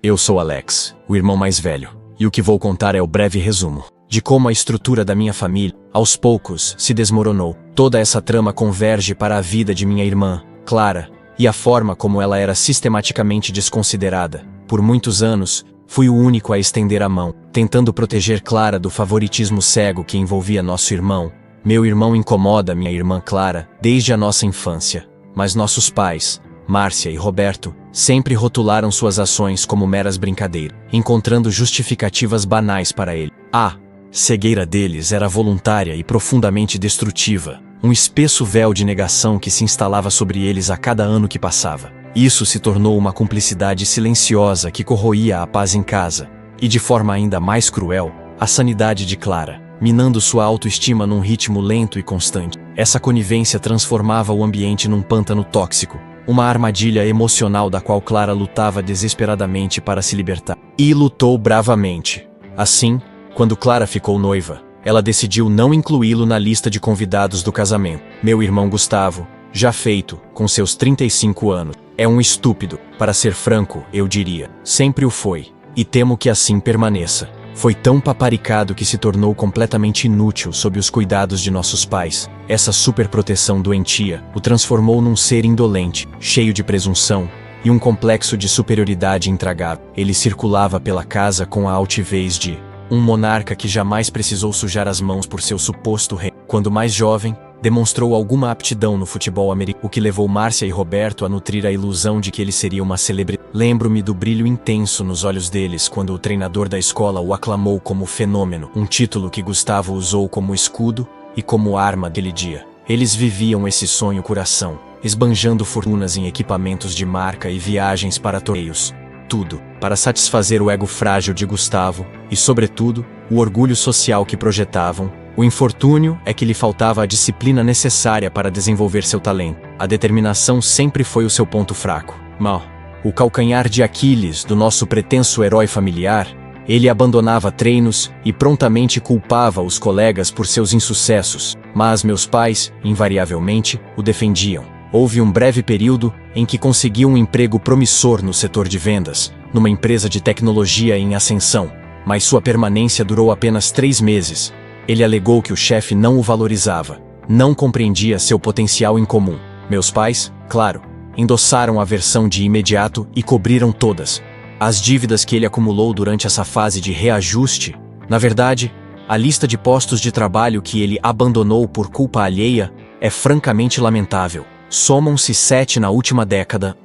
Eu sou Alex, o irmão mais velho, e o que vou contar é o breve resumo de como a estrutura da minha família, aos poucos, se desmoronou. Toda essa trama converge para a vida de minha irmã, Clara, e a forma como ela era sistematicamente desconsiderada. Por muitos anos, fui o único a estender a mão, tentando proteger Clara do favoritismo cego que envolvia nosso irmão. Meu irmão incomoda minha irmã Clara desde a nossa infância, mas nossos pais, Márcia e Roberto, sempre rotularam suas ações como meras brincadeiras, encontrando justificativas banais para ele. A cegueira deles era voluntária e profundamente destrutiva, um espesso véu de negação que se instalava sobre eles a cada ano que passava. Isso se tornou uma cumplicidade silenciosa que corroía a paz em casa, e de forma ainda mais cruel, a sanidade de Clara, minando sua autoestima num ritmo lento e constante. Essa conivência transformava o ambiente num pântano tóxico, uma armadilha emocional da qual Clara lutava desesperadamente para se libertar. E lutou bravamente. Assim, quando Clara ficou noiva, ela decidiu não incluí-lo na lista de convidados do casamento. Meu irmão Gustavo, já feito, com seus 35 anos, é um estúpido. Para ser franco, eu diria, sempre o foi, e temo que assim permaneça. Foi tão paparicado que se tornou completamente inútil sob os cuidados de nossos pais. Essa superproteção doentia o transformou num ser indolente, cheio de presunção, e um complexo de superioridade intragável. Ele circulava pela casa com a altivez de um monarca que jamais precisou sujar as mãos por seu suposto rei. Quando mais jovem, demonstrou alguma aptidão no futebol americano, o que levou Márcia e Roberto a nutrir a ilusão de que ele seria uma celebridade. Lembro-me do brilho intenso nos olhos deles quando o treinador da escola o aclamou como fenômeno, um título que Gustavo usou como escudo e como arma daquele dia. Eles viviam esse sonho coração, esbanjando fortunas em equipamentos de marca e viagens para torneios. Tudo para satisfazer o ego frágil de Gustavo e, sobretudo, o orgulho social que projetavam. O infortúnio é que lhe faltava a disciplina necessária para desenvolver seu talento. A determinação sempre foi o seu ponto fraco. Mal, o calcanhar de Aquiles do nosso pretenso herói familiar, ele abandonava treinos e prontamente culpava os colegas por seus insucessos, mas meus pais, invariavelmente, o defendiam. Houve um breve período em que conseguiu um emprego promissor no setor de vendas, numa empresa de tecnologia em ascensão, mas sua permanência durou apenas 3 meses. Ele alegou que o chefe não o valorizava, não compreendia seu potencial incomum. Meus pais, claro, endossaram a versão de imediato e cobriram todas as dívidas que ele acumulou durante essa fase de reajuste. Na verdade, a lista de postos de trabalho que ele abandonou por culpa alheia é francamente lamentável. Somam-se 7 na última década,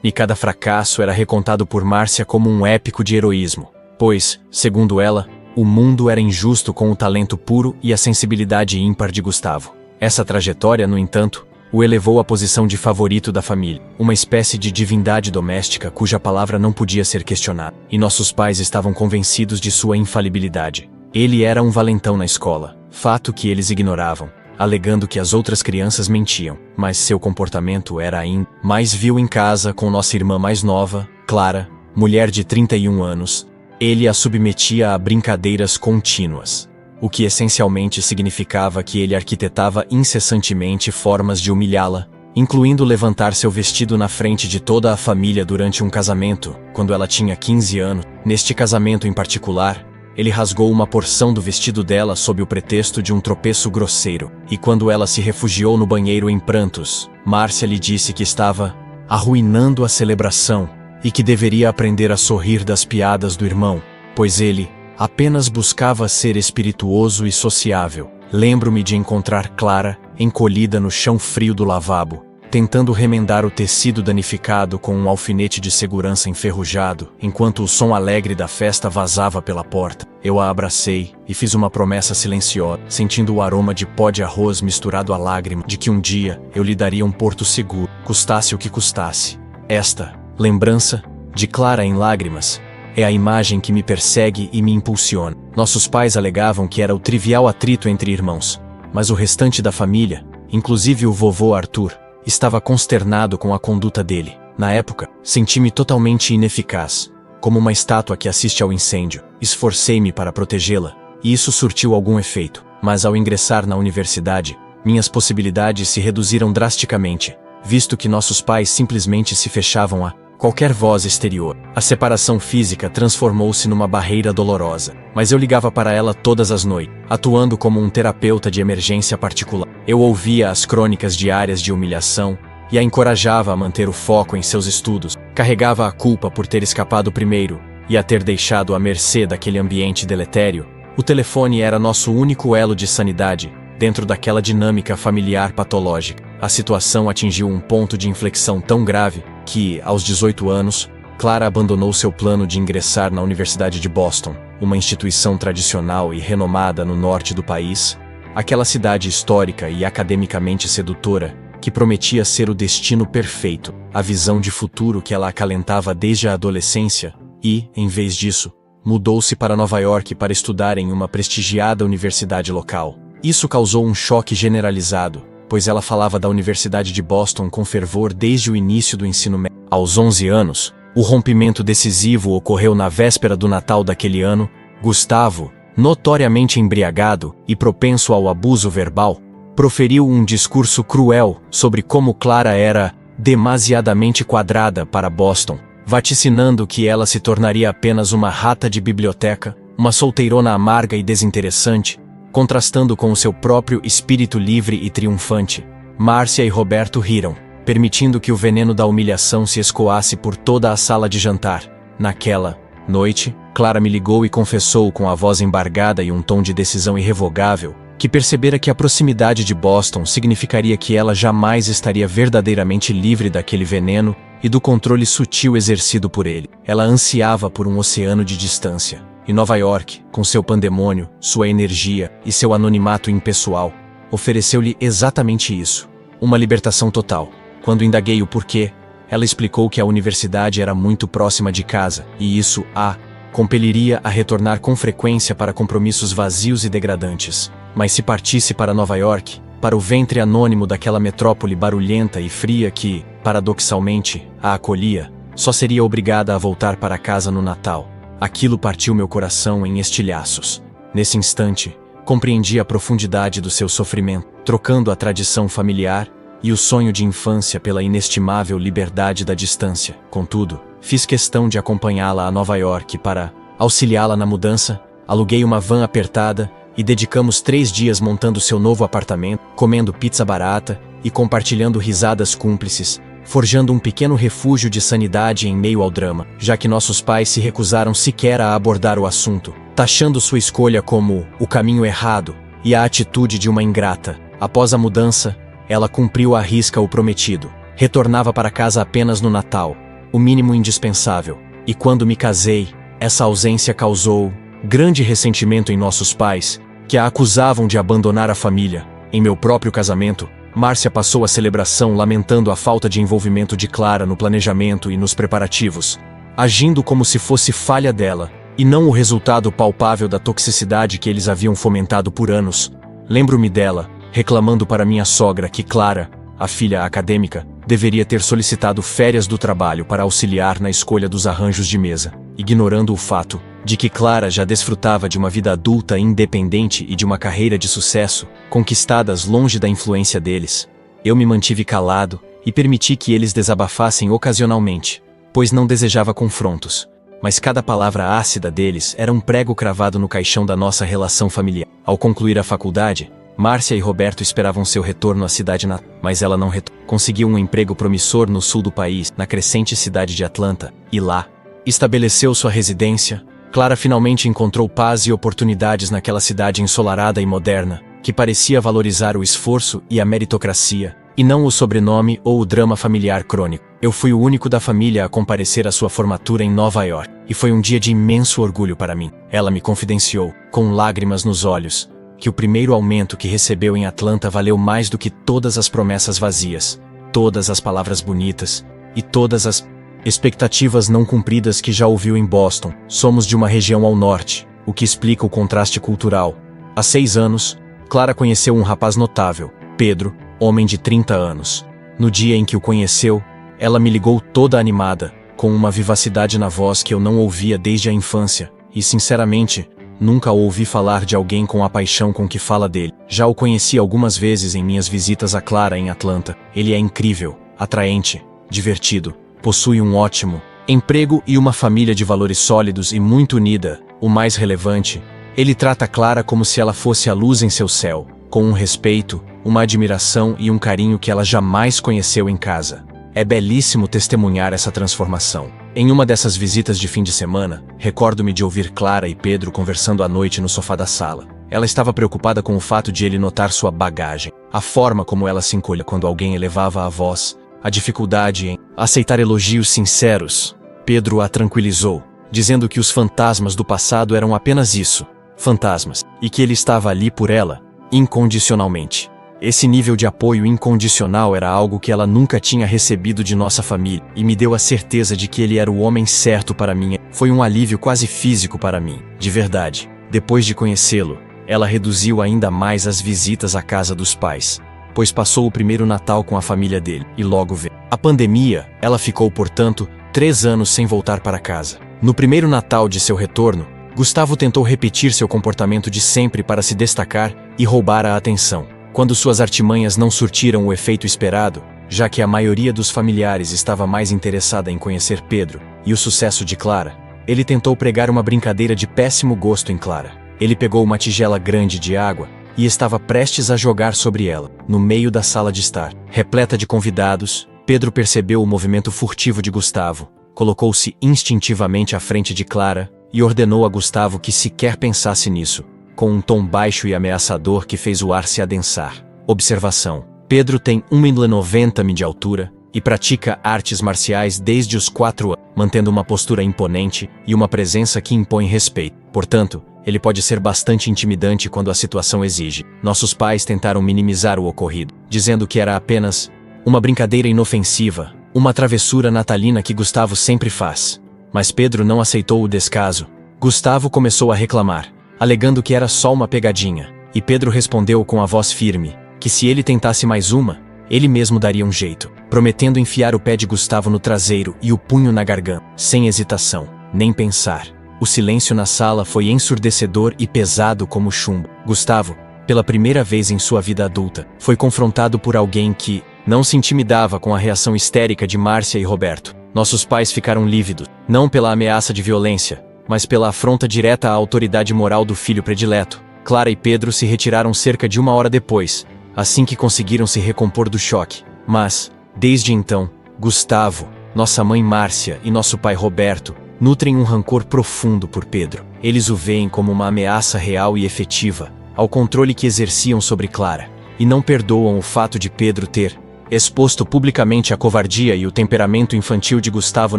e cada fracasso era recontado por Márcia como um épico de heroísmo, pois, segundo ela, o mundo era injusto com o talento puro e a sensibilidade ímpar de Gustavo. Essa trajetória, no entanto, o elevou à posição de favorito da família, uma espécie de divindade doméstica cuja palavra não podia ser questionada, e nossos pais estavam convencidos de sua infalibilidade. Ele era um valentão na escola, fato que eles ignoravam, alegando que as outras crianças mentiam, mas seu comportamento era ainda mais vil em casa com nossa irmã mais nova, Clara, mulher de 31 anos. Ele a submetia a brincadeiras contínuas, o que essencialmente significava que ele arquitetava incessantemente formas de humilhá-la, incluindo levantar seu vestido na frente de toda a família durante um casamento, quando ela tinha 15 anos. Neste casamento em particular, ele rasgou uma porção do vestido dela sob o pretexto de um tropeço grosseiro, e quando ela se refugiou no banheiro em prantos, Márcia lhe disse que estava arruinando a celebração e que deveria aprender a sorrir das piadas do irmão, pois ele apenas buscava ser espirituoso e sociável. Lembro-me de encontrar Clara encolhida no chão frio do lavabo, tentando remendar o tecido danificado com um alfinete de segurança enferrujado, enquanto o som alegre da festa vazava pela porta. Eu a abracei e fiz uma promessa silenciosa, sentindo o aroma de pó de arroz misturado a lágrima, de que um dia eu lhe daria um porto seguro, custasse o que custasse. Esta lembrança de Clara em lágrimas é a imagem que me persegue e me impulsiona. Nossos pais alegavam que era o trivial atrito entre irmãos, mas o restante da família, inclusive o vovô Arthur, estava consternado com a conduta dele. Na época, senti-me totalmente ineficaz, como uma estátua que assiste ao incêndio. Esforcei-me para protegê-la, e isso surtiu algum efeito, mas ao ingressar na universidade, minhas possibilidades se reduziram drasticamente, visto que nossos pais simplesmente se fechavam a qualquer voz exterior. A separação física transformou-se numa barreira dolorosa, mas eu ligava para ela todas as noites, atuando como um terapeuta de emergência particular. Eu ouvia as crônicas diárias de humilhação e a encorajava a manter o foco em seus estudos. Carregava a culpa por ter escapado primeiro e a ter deixado à mercê daquele ambiente deletério. O telefone era nosso único elo de sanidade dentro daquela dinâmica familiar patológica. A situação atingiu um ponto de inflexão tão grave que, aos 18 anos, Clara abandonou seu plano de ingressar na Universidade de Boston, uma instituição tradicional e renomada no norte do país, aquela cidade histórica e academicamente sedutora que prometia ser o destino perfeito, a visão de futuro que ela acalentava desde a adolescência e, em vez disso, mudou-se para Nova York para estudar em uma prestigiada universidade local. Isso causou um choque generalizado, pois ela falava da Universidade de Boston com fervor desde o início do ensino médio. Aos 11 anos, o rompimento decisivo ocorreu na véspera do Natal daquele ano. Gustavo, notoriamente embriagado e propenso ao abuso verbal, proferiu um discurso cruel sobre como Clara era demasiadamente quadrada para Boston, vaticinando que ela se tornaria apenas uma rata de biblioteca, uma solteirona amarga e desinteressante, contrastando com o seu próprio espírito livre e triunfante. Márcia e Roberto riram, permitindo que o veneno da humilhação se escoasse por toda a sala de jantar. Naquela noite, Clara me ligou e confessou com a voz embargada e um tom de decisão irrevogável que percebera que a proximidade de Boston significaria que ela jamais estaria verdadeiramente livre daquele veneno e do controle sutil exercido por ele. Ela ansiava por um oceano de distância. E Nova York, com seu pandemônio, sua energia e seu anonimato impessoal, ofereceu-lhe exatamente isso, uma libertação total. Quando indaguei o porquê, ela explicou que a universidade era muito próxima de casa, e isso a compeliria a retornar com frequência para compromissos vazios e degradantes. Mas se partisse para Nova York, para o ventre anônimo daquela metrópole barulhenta e fria que, paradoxalmente, a acolhia, só seria obrigada a voltar para casa no Natal. Aquilo partiu meu coração em estilhaços. Nesse instante, compreendi a profundidade do seu sofrimento, trocando a tradição familiar e o sonho de infância pela inestimável liberdade da distância. Contudo, fiz questão de acompanhá-la a Nova York para auxiliá-la na mudança. Aluguei uma van apertada e dedicamos 3 dias montando seu novo apartamento, comendo pizza barata e compartilhando risadas cúmplices, forjando um pequeno refúgio de sanidade em meio ao drama, já que nossos pais se recusaram sequer a abordar o assunto, taxando sua escolha como o caminho errado e a atitude de uma ingrata. Após a mudança, ela cumpriu à risca o prometido. Retornava para casa apenas no Natal, o mínimo indispensável. E quando me casei, essa ausência causou grande ressentimento em nossos pais, que a acusavam de abandonar a família. Em meu próprio casamento, Márcia passou a celebração lamentando a falta de envolvimento de Clara no planejamento e nos preparativos, agindo como se fosse falha dela, e não o resultado palpável da toxicidade que eles haviam fomentado por anos. Lembro-me dela, reclamando para minha sogra que Clara, a filha acadêmica, deveria ter solicitado férias do trabalho para auxiliar na escolha dos arranjos de mesa, ignorando o fato de que Clara já desfrutava de uma vida adulta independente e de uma carreira de sucesso, conquistadas longe da influência deles. Eu me mantive calado e permiti que eles desabafassem ocasionalmente, pois não desejava confrontos, mas cada palavra ácida deles era um prego cravado no caixão da nossa relação familiar. Ao concluir a faculdade, Márcia e Roberto esperavam seu retorno à cidade natal, mas ela não retornou. Conseguiu um emprego promissor no sul do país, na crescente cidade de Atlanta, e lá estabeleceu sua residência. Clara finalmente encontrou paz e oportunidades naquela cidade ensolarada e moderna, que parecia valorizar o esforço e a meritocracia, e não o sobrenome ou o drama familiar crônico. Eu fui o único da família a comparecer à sua formatura em Nova York, e foi um dia de imenso orgulho para mim. Ela me confidenciou, com lágrimas nos olhos, que o primeiro aumento que recebeu em Atlanta valeu mais do que todas as promessas vazias, todas as palavras bonitas e todas as expectativas não cumpridas que já ouviu em Boston. Somos de uma região ao norte, o que explica o contraste cultural. Há 6 anos, Clara conheceu um rapaz notável, Pedro, homem de 30 anos. No dia em que o conheceu, ela me ligou toda animada, com uma vivacidade na voz que eu não ouvia desde a infância, e sinceramente, nunca ouvi falar de alguém com a paixão com que fala dele. Já o conheci algumas vezes em minhas visitas a Clara em Atlanta. Ele é incrível, atraente, divertido, possui um ótimo emprego e uma família de valores sólidos e muito unida. O mais relevante, ele trata Clara como se ela fosse a luz em seu céu, com um respeito, uma admiração e um carinho que ela jamais conheceu em casa. É belíssimo testemunhar essa transformação. Em uma dessas visitas de fim de semana, recordo-me de ouvir Clara e Pedro conversando à noite no sofá da sala. Ela estava preocupada com o fato de ele notar sua bagagem, a forma como ela se encolhia quando alguém elevava a voz, a dificuldade em aceitar elogios sinceros. Pedro a tranquilizou, dizendo que os fantasmas do passado eram apenas isso, fantasmas, e que ele estava ali por ela, incondicionalmente. Esse nível de apoio incondicional era algo que ela nunca tinha recebido de nossa família, e me deu a certeza de que ele era o homem certo para mim. Foi um alívio quase físico para mim, de verdade. Depois de conhecê-lo, ela reduziu ainda mais as visitas à casa dos pais, pois passou o primeiro Natal com a família dele, e logo veio a pandemia. Ela ficou, portanto, 3 anos sem voltar para casa. No primeiro Natal de seu retorno, Gustavo tentou repetir seu comportamento de sempre para se destacar e roubar a atenção. Quando suas artimanhas não surtiram o efeito esperado, já que a maioria dos familiares estava mais interessada em conhecer Pedro e o sucesso de Clara, ele tentou pregar uma brincadeira de péssimo gosto em Clara. Ele pegou uma tigela grande de água e estava prestes a jogar sobre ela, no meio da sala de estar. Repleta de convidados, Pedro percebeu o movimento furtivo de Gustavo, colocou-se instintivamente à frente de Clara e ordenou a Gustavo que sequer pensasse nisso, com um tom baixo e ameaçador que fez o ar se adensar. Observação: Pedro tem 1,90 m de altura e pratica artes marciais desde os 4 anos, mantendo uma postura imponente e uma presença que impõe respeito. Portanto, ele pode ser bastante intimidante quando a situação exige. Nossos pais tentaram minimizar o ocorrido, dizendo que era apenas uma brincadeira inofensiva, uma travessura natalina que Gustavo sempre faz. Mas Pedro não aceitou o descaso. Gustavo começou a reclamar, alegando que era só uma pegadinha, e Pedro respondeu com a voz firme, que se ele tentasse mais uma, ele mesmo daria um jeito, prometendo enfiar o pé de Gustavo no traseiro e o punho na garganta, sem hesitação, nem pensar. O silêncio na sala foi ensurdecedor e pesado como chumbo. Gustavo, pela primeira vez em sua vida adulta, foi confrontado por alguém que não se intimidava com a reação histérica de Márcia e Roberto. Nossos pais ficaram lívidos, não pela ameaça de violência, mas pela afronta direta à autoridade moral do filho predileto. Clara e Pedro se retiraram cerca de 1 hora depois, assim que conseguiram se recompor do choque. Mas, desde então, Gustavo, nossa mãe Márcia e nosso pai Roberto nutrem um rancor profundo por Pedro. Eles o veem como uma ameaça real e efetiva ao controle que exerciam sobre Clara, e não perdoam o fato de Pedro ter exposto publicamente a covardia e o temperamento infantil de Gustavo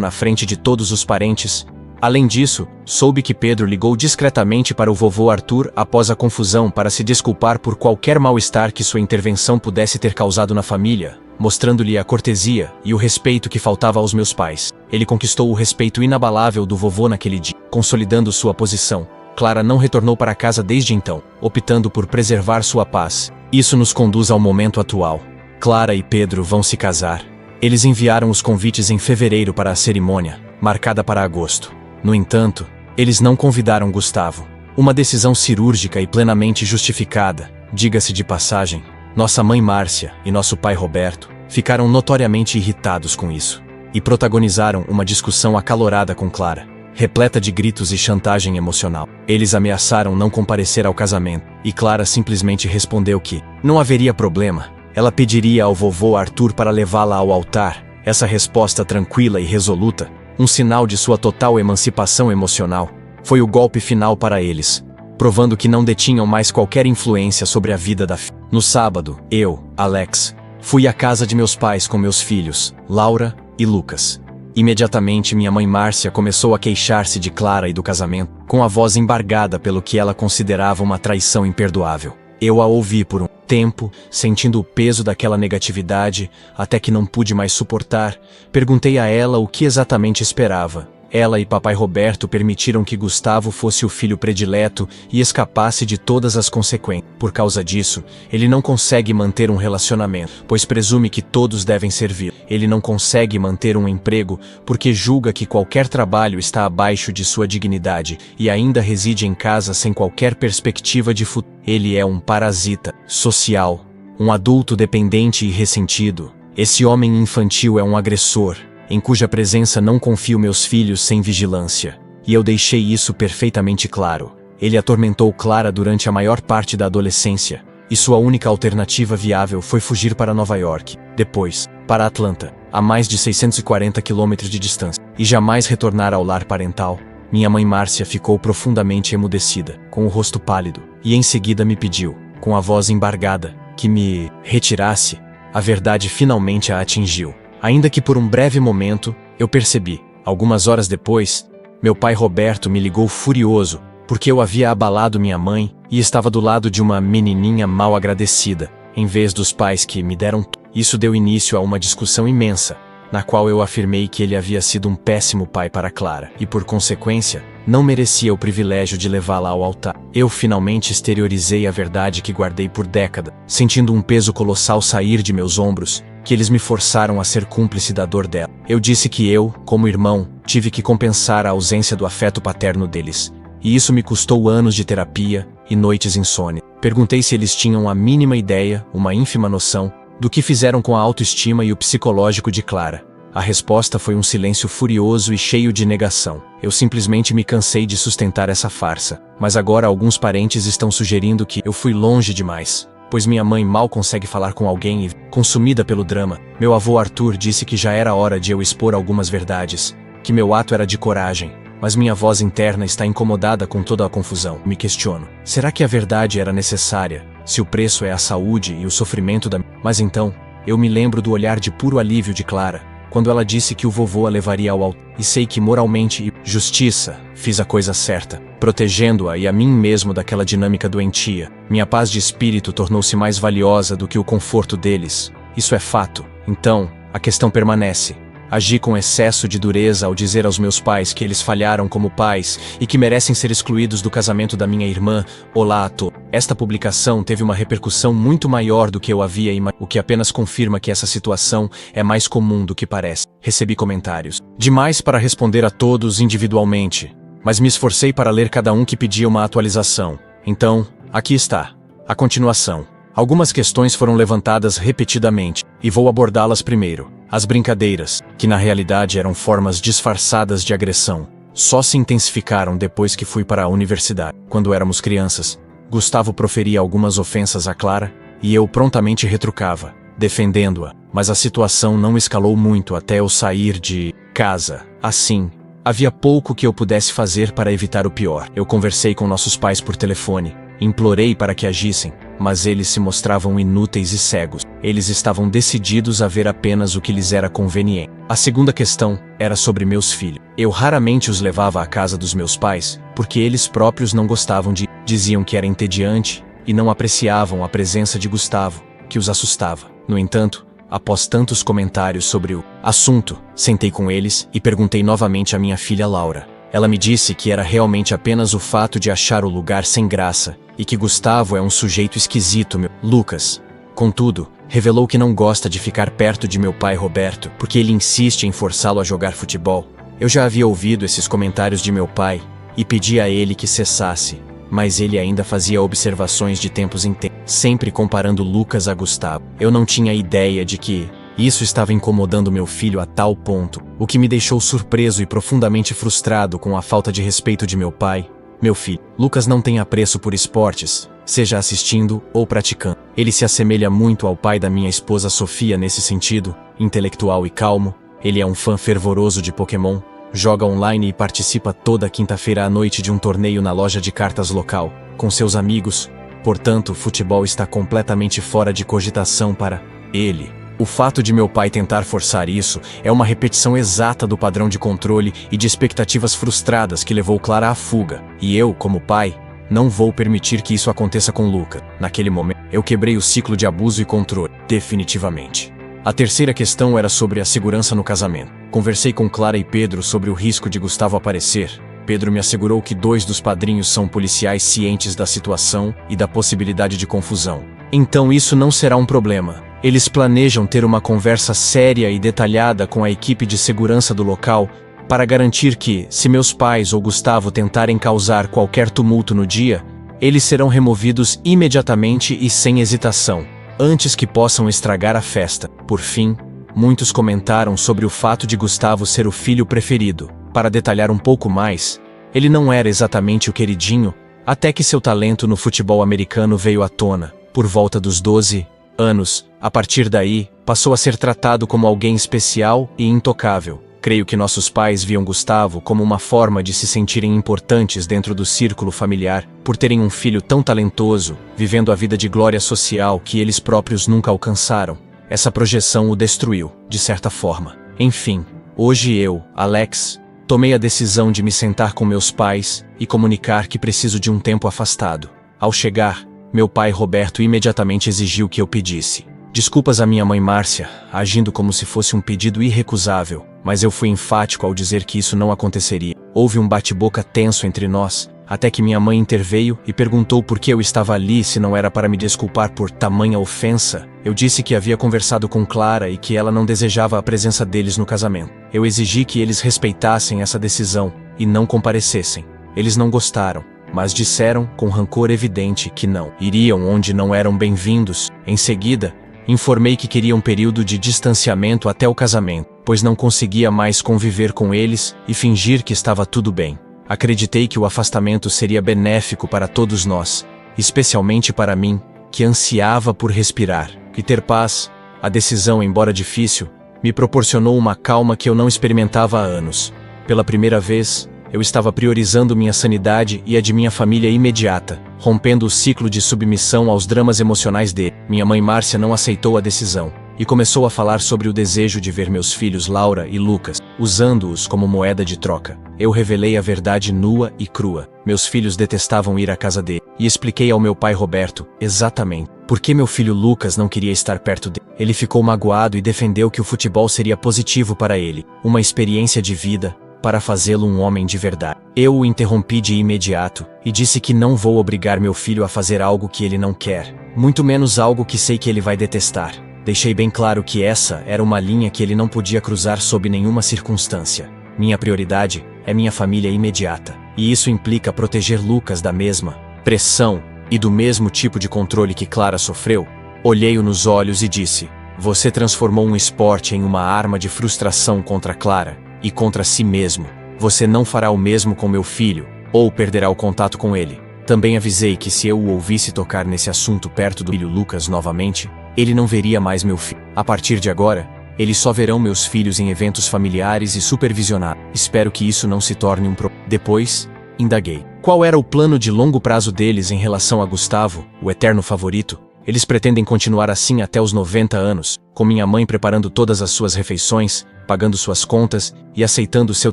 na frente de todos os parentes. Além disso, soube que Pedro ligou discretamente para o vovô Arthur após a confusão para se desculpar por qualquer mal-estar que sua intervenção pudesse ter causado na família, mostrando-lhe a cortesia e o respeito que faltava aos meus pais. Ele conquistou o respeito inabalável do vovô naquele dia, consolidando sua posição. Clara não retornou para casa desde então, optando por preservar sua paz. Isso nos conduz ao momento atual. Clara e Pedro vão se casar. Eles enviaram os convites em fevereiro para a cerimônia, marcada para agosto. No entanto, eles não convidaram Gustavo. Uma decisão cirúrgica e plenamente justificada, diga-se de passagem. Nossa mãe Márcia e nosso pai Roberto ficaram notoriamente irritados com isso, e protagonizaram uma discussão acalorada com Clara, repleta de gritos e chantagem emocional. Eles ameaçaram não comparecer ao casamento, e Clara simplesmente respondeu que não haveria problema. Ela pediria ao vovô Arthur para levá-la ao altar. Essa resposta tranquila e resoluta, um sinal de sua total emancipação emocional, foi o golpe final para eles, provando que não detinham mais qualquer influência sobre a vida da filha. No sábado, eu, Alex, fui à casa de meus pais com meus filhos, Laura e Lucas. Imediatamente minha mãe Márcia começou a queixar-se de Clara e do casamento, com a voz embargada pelo que ela considerava uma traição imperdoável. Eu a ouvi por um tempo, sentindo o peso daquela negatividade, até que não pude mais suportar. Perguntei a ela o que exatamente esperava. Ela e papai Roberto permitiram que Gustavo fosse o filho predileto e escapasse de todas as consequências. Por causa disso, ele não consegue manter um relacionamento, pois presume que todos devem servir. Ele não consegue manter um emprego porque julga que qualquer trabalho está abaixo de sua dignidade e ainda reside em casa sem qualquer perspectiva de futuro. Ele é um parasita social, um adulto dependente e ressentido. Esse homem infantil é um agressor, em cuja presença não confio meus filhos sem vigilância. E eu deixei isso perfeitamente claro. Ele atormentou Clara durante a maior parte da adolescência, e sua única alternativa viável foi fugir para Nova York, depois, para Atlanta, a mais de 640 quilômetros de distância, e jamais retornar ao lar parental. Minha mãe Márcia ficou profundamente emudecida, com o rosto pálido, e em seguida me pediu, com a voz embargada, que me retirasse. A verdade finalmente a atingiu. Ainda que por um breve momento, eu percebi. Algumas horas depois, meu pai Roberto me ligou furioso, porque eu havia abalado minha mãe e estava do lado de uma menininha mal agradecida, em vez dos pais que me deram. Isso deu início a uma discussão imensa, na qual eu afirmei que ele havia sido um péssimo pai para Clara e, por consequência, não merecia o privilégio de levá-la ao altar. Eu finalmente exteriorizei a verdade que guardei por décadas, sentindo um peso colossal sair de meus ombros, que eles me forçaram a ser cúmplice da dor dela. Eu disse que eu, como irmão, tive que compensar a ausência do afeto paterno deles, e isso me custou anos de terapia e noites insônias. Perguntei se eles tinham a mínima ideia, uma ínfima noção, do que fizeram com a autoestima e o psicológico de Clara. A resposta foi um silêncio furioso e cheio de negação. Eu simplesmente me cansei de sustentar essa farsa, mas agora alguns parentes estão sugerindo que eu fui longe demais, pois minha mãe mal consegue falar com alguém e, consumida pelo drama, meu avô Arthur disse que já era hora de eu expor algumas verdades, que meu ato era de coragem, mas minha voz interna está incomodada com toda a confusão. Me questiono, será que a verdade era necessária, se o preço é a saúde e o sofrimento da... Mas então, eu me lembro do olhar de puro alívio de Clara, quando ela disse que o vovô a levaria ao altar, e sei que moralmente e justiça, fiz a coisa certa, protegendo-a e a mim mesmo daquela dinâmica doentia. Minha paz de espírito tornou-se mais valiosa do que o conforto deles. Isso é fato. Então, a questão permanece. Agi com excesso de dureza ao dizer aos meus pais que eles falharam como pais e que merecem ser excluídos do casamento da minha irmã. Olá a todos. Esta publicação teve uma repercussão muito maior do que eu havia imaginado, o que apenas confirma que essa situação é mais comum do que parece. Recebi comentários demais para responder a todos individualmente, mas me esforcei para ler cada um que pedia uma atualização. Então, aqui está. A continuação. Algumas questões foram levantadas repetidamente, e vou abordá-las primeiro. As brincadeiras, que na realidade eram formas disfarçadas de agressão, só se intensificaram depois que fui para a universidade. Quando éramos crianças, Gustavo proferia algumas ofensas a Clara, e eu prontamente retrucava, defendendo-a, mas a situação não escalou muito até eu sair de casa. Assim, havia pouco que eu pudesse fazer para evitar o pior. Eu conversei com nossos pais por telefone, implorei para que agissem, mas eles se mostravam inúteis e cegos. Eles estavam decididos a ver apenas o que lhes era conveniente. A segunda questão era sobre meus filhos. Eu raramente os levava à casa dos meus pais, porque eles próprios não gostavam de... Diziam que era entediante, e não apreciavam a presença de Gustavo, que os assustava. No entanto, após tantos comentários sobre o assunto, sentei com eles e perguntei novamente à minha filha Laura. Ela me disse que era realmente apenas o fato de achar o lugar sem graça, e que Gustavo é um sujeito esquisito, meu Lucas. Contudo, revelou que não gosta de ficar perto de meu pai Roberto, porque ele insiste em forçá-lo a jogar futebol. Eu já havia ouvido esses comentários de meu pai, e pedi a ele que cessasse, mas ele ainda fazia observações de tempos em tempos, sempre comparando Lucas a Gustavo. Eu não tinha ideia de que isso estava incomodando meu filho a tal ponto, o que me deixou surpreso e profundamente frustrado com a falta de respeito de meu pai. Meu filho, Lucas não tem apreço por esportes, seja assistindo ou praticando. Ele se assemelha muito ao pai da minha esposa Sofia nesse sentido, intelectual e calmo. Ele é um fã fervoroso de Pokémon, joga online e participa toda quinta-feira à noite de um torneio na loja de cartas local, com seus amigos. Portanto, o futebol está completamente fora de cogitação para ele. O fato de meu pai tentar forçar isso é uma repetição exata do padrão de controle e de expectativas frustradas que levou Clara à fuga. E eu, como pai, não vou permitir que isso aconteça com Lucas. Naquele momento, eu quebrei o ciclo de abuso e controle, definitivamente. A terceira questão era sobre a segurança no casamento. Conversei com Clara e Pedro sobre o risco de Gustavo aparecer. Pedro me assegurou que 2 dos padrinhos são policiais cientes da situação e da possibilidade de confusão. Então isso não será um problema. Eles planejam ter uma conversa séria e detalhada com a equipe de segurança do local para garantir que, se meus pais ou Gustavo tentarem causar qualquer tumulto no dia, eles serão removidos imediatamente e sem hesitação, antes que possam estragar a festa. Por fim, Muitos comentaram sobre o fato de Gustavo ser o filho preferido. Para detalhar um pouco mais, ele não era exatamente o queridinho, até que seu talento no futebol americano veio à tona, por volta dos 12 anos. A partir daí, passou a ser tratado como alguém especial e intocável. Creio que nossos pais viam Gustavo como uma forma de se sentirem importantes dentro do círculo familiar, por terem um filho tão talentoso, vivendo a vida de glória social que eles próprios nunca alcançaram. Essa projeção o destruiu, de certa forma. Enfim, hoje eu, Alex, tomei a decisão de me sentar com meus pais e comunicar que preciso de um tempo afastado. Ao chegar, meu pai Roberto imediatamente exigiu que eu pedisse desculpas à minha mãe Márcia, agindo como se fosse um pedido irrecusável, mas eu fui enfático ao dizer que isso não aconteceria. Houve um bate-boca tenso entre nós, até que minha mãe interveio e perguntou por que eu estava ali se não era para me desculpar por tamanha ofensa. Eu disse que havia conversado com Clara e que ela não desejava a presença deles no casamento. Eu exigi que eles respeitassem essa decisão e não comparecessem. Eles não gostaram, mas disseram com rancor evidente que não iriam onde não eram bem-vindos. Em seguida, informei que queria um período de distanciamento até o casamento, pois não conseguia mais conviver com eles e fingir que estava tudo bem. Acreditei que o afastamento seria benéfico para todos nós, especialmente para mim, que ansiava por respirar e ter paz. A decisão, embora difícil, me proporcionou uma calma que eu não experimentava há anos. Pela primeira vez, eu estava priorizando minha sanidade e a de minha família imediata, rompendo o ciclo de submissão aos dramas emocionais dele. Minha mãe Márcia não aceitou a decisão e começou a falar sobre o desejo de ver meus filhos Laura e Lucas, usando-os como moeda de troca. Eu revelei a verdade nua e crua. Meus filhos detestavam ir à casa dele, e expliquei ao meu pai Roberto exatamente por que meu filho Lucas não queria estar perto dele. Ele ficou magoado e defendeu que o futebol seria positivo para ele, uma experiência de vida, para fazê-lo um homem de verdade. Eu o interrompi de imediato e disse que não vou obrigar meu filho a fazer algo que ele não quer, muito menos algo que sei que ele vai detestar. Deixei bem claro que essa era uma linha que ele não podia cruzar sob nenhuma circunstância. Minha prioridade é minha família imediata, e isso implica proteger Lucas da mesma pressão e do mesmo tipo de controle que Clara sofreu. Olhei-o nos olhos e disse: você transformou um esporte em uma arma de frustração contra Clara e contra si mesmo. Você não fará o mesmo com meu filho, ou perderá o contato com ele. Também avisei que se eu o ouvisse tocar nesse assunto perto do filho Lucas novamente, ele não veria mais meu filho. A partir de agora, eles só verão meus filhos em eventos familiares e supervisionados. Espero que isso não se torne um problema. Depois, indaguei: qual era o plano de longo prazo deles em relação a Gustavo, o eterno favorito? Eles pretendem continuar assim até os 90 anos, com minha mãe preparando todas as suas refeições, pagando suas contas e aceitando seu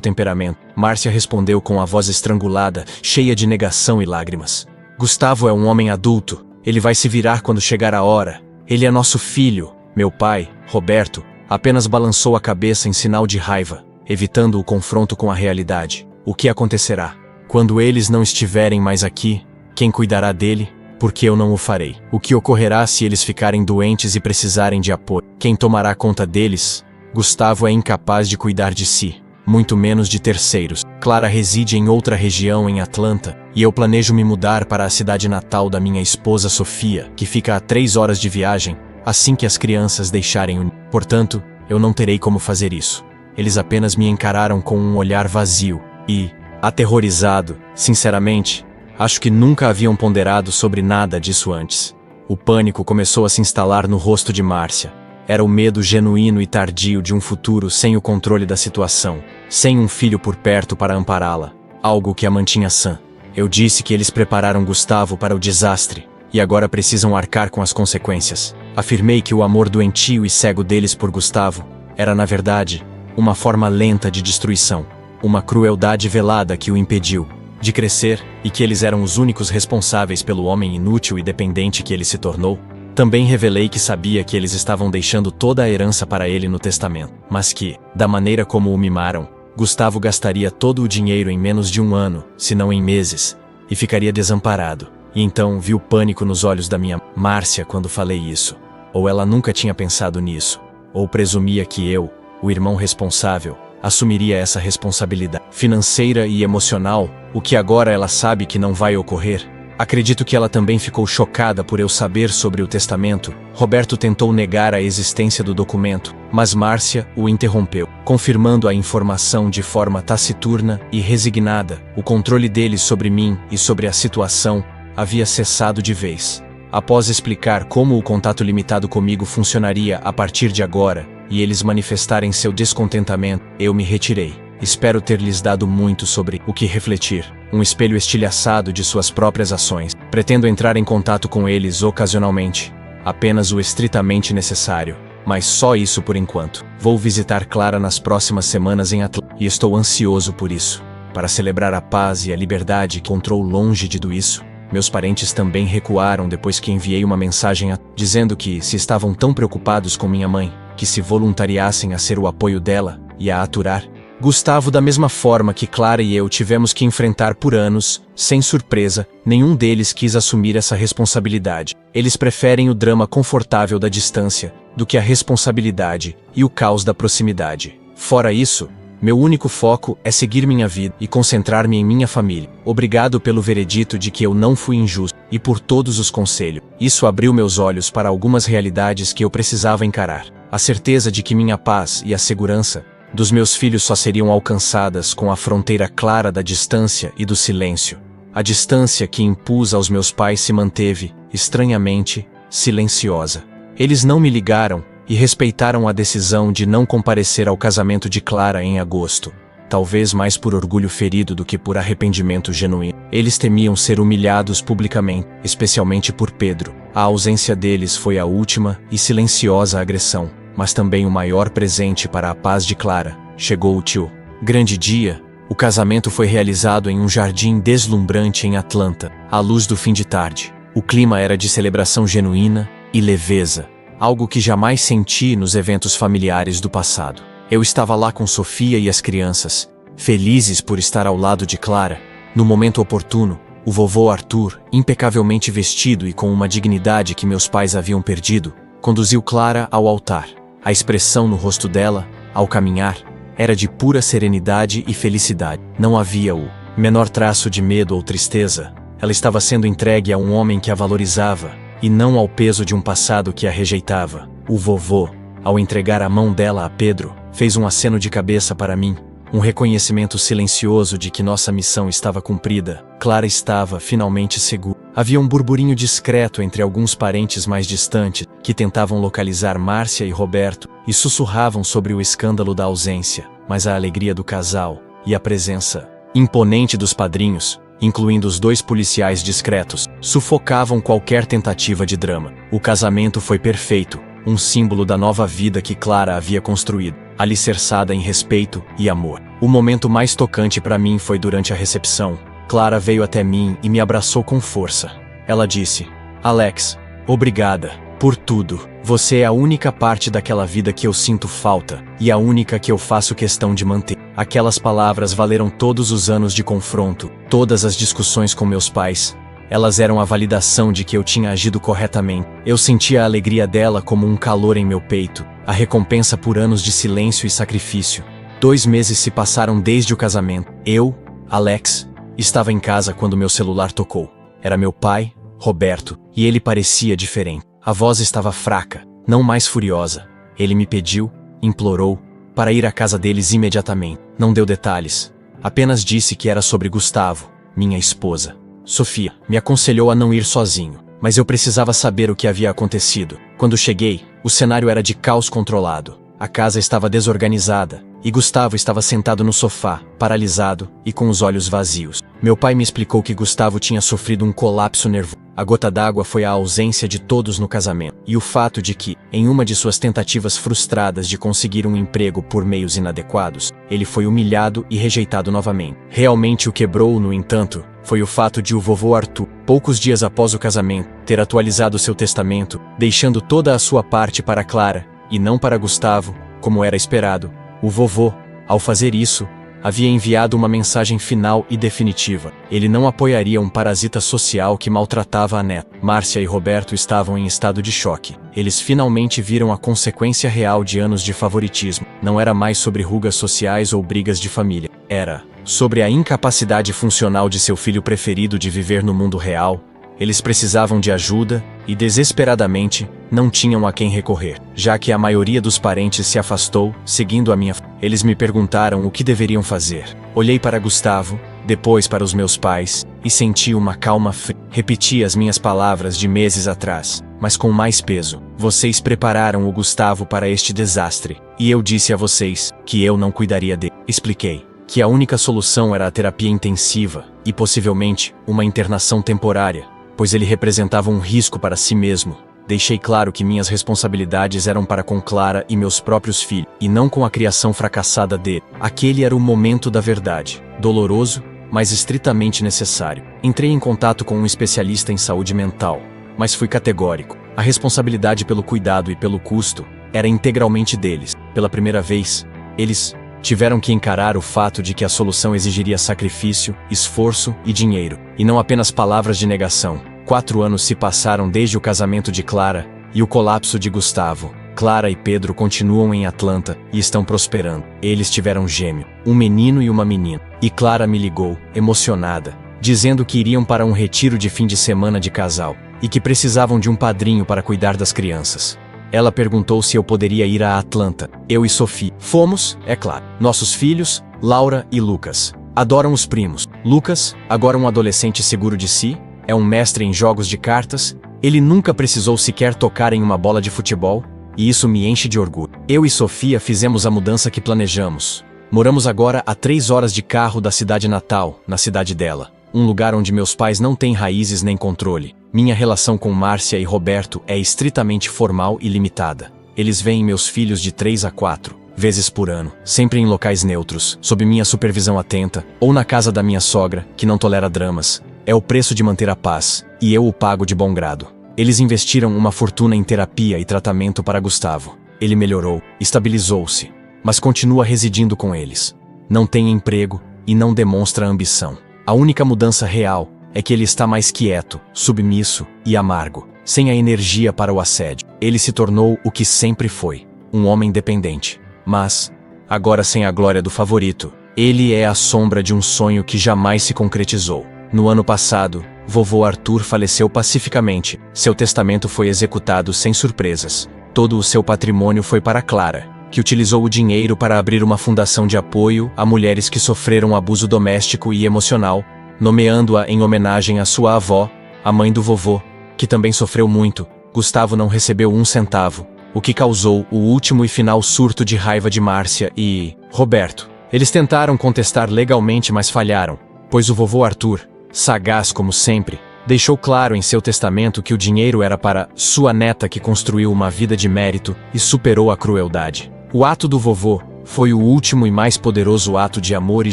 temperamento. Márcia respondeu com a voz estrangulada, cheia de negação e lágrimas: Gustavo é um homem adulto. Ele vai se virar quando chegar a hora. Ele é nosso filho. Meu pai, Roberto, apenas balançou a cabeça em sinal de raiva, evitando o confronto com a realidade. O que acontecerá? Quando eles não estiverem mais aqui, quem cuidará dele? Porque eu não o farei. O que ocorrerá se eles ficarem doentes e precisarem de apoio? Quem tomará conta deles? Gustavo é incapaz de cuidar de si, muito menos de terceiros. Clara reside em outra região em Atlanta, e eu planejo me mudar para a cidade natal da minha esposa Sofia, que fica a 3 horas de viagem, assim que as crianças deixarem o ninho. Portanto, eu não terei como fazer isso. Eles apenas me encararam com um olhar vazio e, aterrorizado, sinceramente, acho que nunca haviam ponderado sobre nada disso antes. O pânico começou a se instalar no rosto de Márcia. Era o medo genuíno e tardio de um futuro sem o controle da situação, sem um filho por perto para ampará-la, algo que a mantinha sã. Eu disse que eles prepararam Gustavo para o desastre, e agora precisam arcar com as consequências. Afirmei que o amor doentio e cego deles por Gustavo era, na verdade, uma forma lenta de destruição, uma crueldade velada que o impediu de crescer, e que eles eram os únicos responsáveis pelo homem inútil e dependente que ele se tornou. Também revelei que sabia que eles estavam deixando toda a herança para ele no testamento, mas que, da maneira como o mimaram, Gustavo gastaria todo o dinheiro em menos de 1 ano, se não em meses, e ficaria desamparado. E então vi o pânico nos olhos da minha Márcia quando falei isso. Ou ela nunca tinha pensado nisso, ou presumia que eu, o irmão responsável, assumiria essa responsabilidade financeira e emocional, o que agora ela sabe que não vai ocorrer. Acredito que ela também ficou chocada por eu saber sobre o testamento. Roberto tentou negar a existência do documento, mas Márcia o interrompeu, confirmando a informação de forma taciturna e resignada. O controle deles sobre mim e sobre a situação havia cessado de vez. Após explicar como o contato limitado comigo funcionaria a partir de agora, e eles manifestarem seu descontentamento, eu me retirei. Espero ter lhes dado muito sobre o que refletir, um espelho estilhaçado de suas próprias ações. Pretendo entrar em contato com eles ocasionalmente, apenas o estritamente necessário, mas só isso por enquanto. Vou visitar Clara nas próximas semanas em Atlanta, e estou ansioso por isso, para celebrar a paz e a liberdade que encontrou longe de tudo isso. Meus parentes também recuaram depois que enviei uma mensagem dizendo que se estavam tão preocupados com minha mãe, que se voluntariassem a ser o apoio dela e a aturar. Gustavo, da mesma forma que Clara e eu tivemos que enfrentar por anos, sem surpresa, nenhum deles quis assumir essa responsabilidade. Eles preferem o drama confortável da distância do que a responsabilidade e o caos da proximidade. Fora isso, meu único foco é seguir minha vida e concentrar-me em minha família. Obrigado pelo veredito de que eu não fui injusto e por todos os conselhos. Isso abriu meus olhos para algumas realidades que eu precisava encarar. A certeza de que minha paz e a segurança dos meus filhos só seriam alcançadas com a fronteira clara da distância e do silêncio. A distância que impus aos meus pais se manteve, estranhamente, silenciosa. Eles não me ligaram e respeitaram a decisão de não comparecer ao casamento de Clara em agosto. Talvez mais por orgulho ferido do que por arrependimento genuíno. Eles temiam ser humilhados publicamente, especialmente por Pedro. A ausência deles foi a última e silenciosa agressão, mas também o maior presente para a paz de Clara. Chegou o tio. Grande dia. O casamento foi realizado em um jardim deslumbrante em Atlanta, à luz do fim de tarde. O clima era de celebração genuína e leveza, algo que jamais senti nos eventos familiares do passado. Eu estava lá com Sofia e as crianças, felizes por estar ao lado de Clara. No momento oportuno, o vovô Arthur, impecavelmente vestido e com uma dignidade que meus pais haviam perdido, conduziu Clara ao altar. A expressão no rosto dela, ao caminhar, era de pura serenidade e felicidade. Não havia o menor traço de medo ou tristeza. Ela estava sendo entregue a um homem que a valorizava, e não ao peso de um passado que a rejeitava. O vovô, ao entregar a mão dela a Pedro, fez um aceno de cabeça para mim, um reconhecimento silencioso de que nossa missão estava cumprida. Clara estava finalmente segura. Havia um burburinho discreto entre alguns parentes mais distantes, que tentavam localizar Márcia e Roberto, e sussurravam sobre o escândalo da ausência, mas a alegria do casal, e a presença imponente dos padrinhos, incluindo os 2 policiais discretos, sufocavam qualquer tentativa de drama. O casamento foi perfeito, um símbolo da nova vida que Clara havia construído, alicerçada em respeito e amor. O momento mais tocante para mim foi durante a recepção. Clara veio até mim e me abraçou com força. Ela disse: "Alex, obrigada por tudo. Você é a única parte daquela vida que eu sinto falta, e a única que eu faço questão de manter." Aquelas palavras valeram todos os anos de confronto, todas as discussões com meus pais. Elas eram a validação de que eu tinha agido corretamente. Eu sentia a alegria dela como um calor em meu peito, a recompensa por anos de silêncio e sacrifício. 2 meses se passaram desde o casamento. Eu, Alex, estava em casa quando meu celular tocou. Era meu pai, Roberto, e ele parecia diferente. A voz estava fraca, não mais furiosa. Ele me pediu, implorou, para ir à casa deles imediatamente. Não deu detalhes. Apenas disse que era sobre Gustavo, minha esposa. Sofia me aconselhou a não ir sozinho, mas eu precisava saber o que havia acontecido. Quando cheguei, o cenário era de caos controlado. A casa estava desorganizada, e Gustavo estava sentado no sofá, paralisado e com os olhos vazios. Meu pai me explicou que Gustavo tinha sofrido um colapso nervoso. A gota d'água foi a ausência de todos no casamento, e o fato de que, em uma de suas tentativas frustradas de conseguir um emprego por meios inadequados, ele foi humilhado e rejeitado novamente. Realmente o quebrou, no entanto, foi o fato de o vovô Arthur, poucos dias após o casamento, ter atualizado seu testamento, deixando toda a sua parte para Clara, e não para Gustavo, como era esperado. O vovô, ao fazer isso, havia enviado uma mensagem final e definitiva. Ele não apoiaria um parasita social que maltratava a neta. Márcia e Roberto estavam em estado de choque. Eles finalmente viram a consequência real de anos de favoritismo. Não era mais sobre rugas sociais ou brigas de família. Era sobre a incapacidade funcional de seu filho preferido de viver no mundo real. Eles precisavam de ajuda e, desesperadamente, não tinham a quem recorrer, já que a maioria dos parentes se afastou, seguindo a minha. Eles me perguntaram o que deveriam fazer. Olhei para Gustavo, depois para os meus pais, e senti uma calma fria. Repeti as minhas palavras de meses atrás, mas com mais peso. Vocês prepararam o Gustavo para este desastre, e eu disse a vocês que eu não cuidaria dele. Expliquei que a única solução era a terapia intensiva e, possivelmente, uma internação temporária, pois ele representava um risco para si mesmo. Deixei claro que minhas responsabilidades eram para com Clara e meus próprios filhos, e não com a criação fracassada dele. Aquele era o momento da verdade, doloroso, mas estritamente necessário. Entrei em contato com um especialista em saúde mental, mas fui categórico. A responsabilidade pelo cuidado e pelo custo era integralmente deles. Pela primeira vez, eles tiveram que encarar o fato de que a solução exigiria sacrifício, esforço e dinheiro, e não apenas palavras de negação. 4 anos se passaram desde o casamento de Clara e o colapso de Gustavo. Clara e Pedro continuam em Atlanta e estão prosperando. Eles tiveram gêmeo, um menino e uma menina. E Clara me ligou, emocionada, dizendo que iriam para um retiro de fim de semana de casal e que precisavam de um padrinho para cuidar das crianças. Ela perguntou se eu poderia ir a Atlanta. Eu e Sophie fomos, é claro. Nossos filhos, Laura e Lucas, adoram os primos. Lucas, agora um adolescente seguro de si, é um mestre em jogos de cartas. Ele nunca precisou sequer tocar em uma bola de futebol, e isso me enche de orgulho. Eu e Sofia fizemos a mudança que planejamos. Moramos agora a 3 horas de carro da cidade natal, na cidade dela. Um lugar onde meus pais não têm raízes nem controle. Minha relação com Márcia e Roberto é estritamente formal e limitada. Eles veem meus filhos de 3 a 4 vezes por ano, sempre em locais neutros, sob minha supervisão atenta, ou na casa da minha sogra, que não tolera dramas. É o preço de manter a paz, e eu o pago de bom grado. Eles investiram uma fortuna em terapia e tratamento para Gustavo. Ele melhorou, estabilizou-se, mas continua residindo com eles. Não tem emprego e não demonstra ambição. A única mudança real é que ele está mais quieto, submisso e amargo, sem a energia para o assédio. Ele se tornou o que sempre foi, um homem dependente. Mas, agora sem a glória do favorito, ele é a sombra de um sonho que jamais se concretizou. No ano passado, vovô Arthur faleceu pacificamente. Seu testamento foi executado sem surpresas. Todo o seu patrimônio foi para Clara, que utilizou o dinheiro para abrir uma fundação de apoio a mulheres que sofreram abuso doméstico e emocional, nomeando-a em homenagem à sua avó, a mãe do vovô, que também sofreu muito. Gustavo não recebeu um centavo, o que causou o último e final surto de raiva de Márcia e Roberto. Eles tentaram contestar legalmente, mas falharam, pois o vovô Arthur, sagaz como sempre, deixou claro em seu testamento que o dinheiro era para sua neta, que construiu uma vida de mérito e superou a crueldade. O ato do vovô foi o último e mais poderoso ato de amor e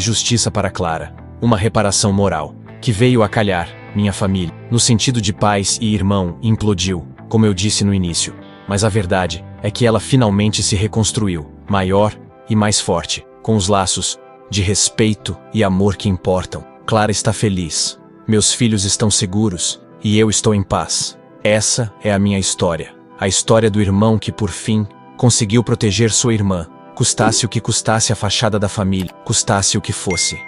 justiça para Clara, uma reparação moral, que veio a calhar. Minha família, no sentido de pais e irmão, implodiu, como eu disse no início, mas a verdade é que ela finalmente se reconstruiu, maior e mais forte, com os laços de respeito e amor que importam. Clara está feliz, meus filhos estão seguros e eu estou em paz. Essa é a minha história, a história do irmão que, por fim, conseguiu proteger sua irmã, custasse o que custasse a fachada da família, custasse o que fosse.